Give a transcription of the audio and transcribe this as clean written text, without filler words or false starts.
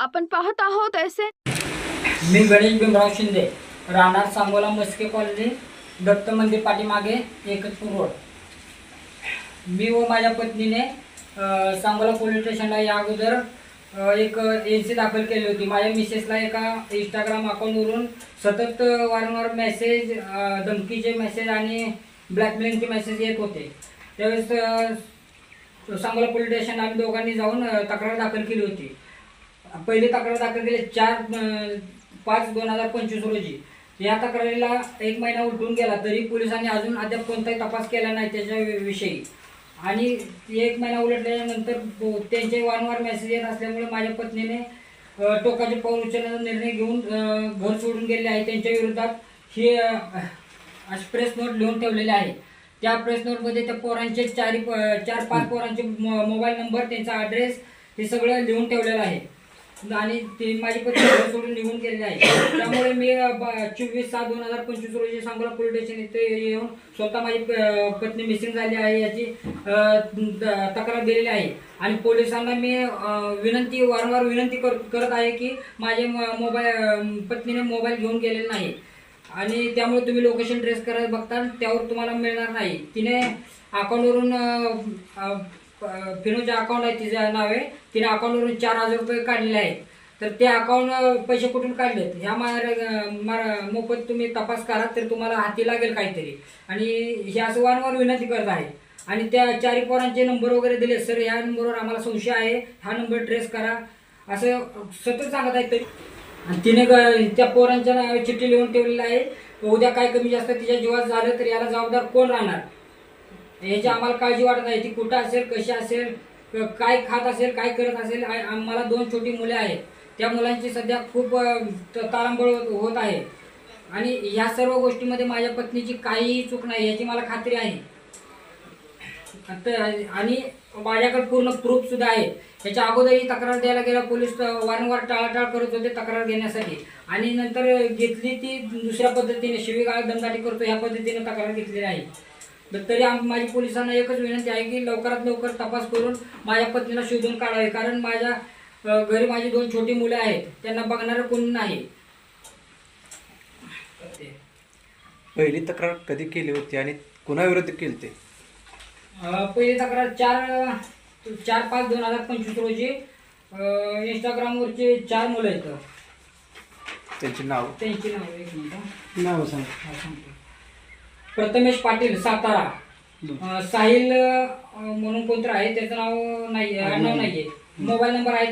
आपण पाहत आहोत ऐसे. मी गणेश भीमराव शिंदे, राहणार सांगोला मस्के कॉलनी, दत्त मंदिर पाठीमागे, एकतपूर रोड. मी व माझ्या पत्नीने सांगोला पोलीस स्टेशनला या अगोदर एक एनसी दाखल केली होती. माझ्या मिसेसला एका इंस्टाग्राम अकाउंटवरून सतत वारंवार मेसेज, धमकीचे मेसेज आणि ब्लॅकमेलिंगचे मेसेज येत होते. त्यावेळेस सांगोला पोलीस स्टेशन आम्ही दोघांनी जाऊन तक्रार दाखल केली होती. पहिली तक्रार दाखल केली 4/5/2025 रोजी. या तक्रारीला 1 महिना उलटून गेला तरी पोलिसांनी अजून अद्याप कोणताही तपास केला नाही त्याच्याविषयी. आणि 1 महिना उलटल्यानंतर त्यांचे वारंवार मेसेज येत असल्यामुळे माझ्या पत्नीने टोकाचे पाऊल उचलण्याचा निर्णय घेऊन घर सोडून गेले आहे. त्यांच्या विरोधात ही प्रेस नोट लिहून ठेवलेली आहे. त्या प्रेस नोटमध्ये त्या पोरांचे 4-5 पोरांचे मोबाईल नंबर, त्यांचा ॲड्रेस हे सगळं लिहून ठेवलेलं आहे. आणि ते माझी पत्नी घर सोडून निघून गेलेली आहे. त्यामुळे मी 24/7/2025 रोजी सांगोला पोलीस स्टेशन इथे येऊन स्वतः माझी पत्नी मिसिंग झाली आहे याची तक्रार दिलेली आहे. आणि पोलिसांना मी वारंवार विनंती करत आहे की माझे पत्नीने मोबाईल घेऊन गेलेला नाही. आणि त्यामुळे तुम्ही लोकेशन ट्रेस करत बघता त्यावर तुम्हाला मिळणार नाही. तिने अकाउंटवरून फिनोचे अकाउंट आहे, तिचं नाव आहे, तिने अकाउंटवरून 4,000 रुपये काढलेले आहेत. तर ते अकाउंट पैसे कुठून काढलेत ह्या मोफत तुम्ही तपास करा, तर तुम्हाला हाती लागेल काहीतरी. आणि हे असं वारंवार विनंती करत आहे. आणि त्या 4 पोरांचे नंबर वगैरे दिले, सर ह्या नंबरवर आम्हाला संशय आहे, हा नंबर ट्रेस करा, असं सतत सांगत आहेत. तरी आणि तिने त्या पोरांच्या नावे चिठ्ठी लिहून ठेवलेली आहे. उद्या काय कमी जास्त तिच्या जीवात झालं तर याला जबाबदार कोण राहणार याची आम्हाला काळजी वाटत आहे. ती कुठं असेल, कशी असेल, काय खात असेल, काय करत असेल. आम्हाला 2 छोटी मुले आहेत. त्या मुलांची सध्या खूप तारांबळ होत आहे. आणि ह्या सर्व गोष्टीमध्ये माझ्या पत्नीची काहीही चूक नाही याची मला खात्री आहे. आणि माझ्याकडे पूर्ण प्रूफ सुद्धा आहे. याच्या अगोदरही तक्रार द्यायला गेला, पोलीस वारंवार टाळाटाळ करत होते तक्रार घेण्यासाठी. आणि नंतर घेतली ती दुसऱ्या पद्धतीने, शिवीगाळ दमदाटी करतो ह्या पद्धतीने तक्रार घेतलेली आहे. तरी माझी पोलिसांना एकच विनंती आहे की लवकरात लवकर तपास करून माझ्या पत्नीला शोधून काढावे. कारण माझ्या घरी माझी 2 छोटी मुले आहेत, त्यांना बघणारं कोणी नाही. पहिली तक्रार कधी केली होती आणि कुणाविरुद्ध केली ते? पहिली तक्रार 4/5/2025 रोजी. इंस्टाग्रामवरचे 4 मुलं आहेत. त्यांची नाव? एक मिनिट नाव सांग. प्रथमेश पाटील, सातारा. साहिल म्हणून कोणतं आहे, त्याचं नाव नाही, नाव नाहीये. मोबाईल नंबर आहे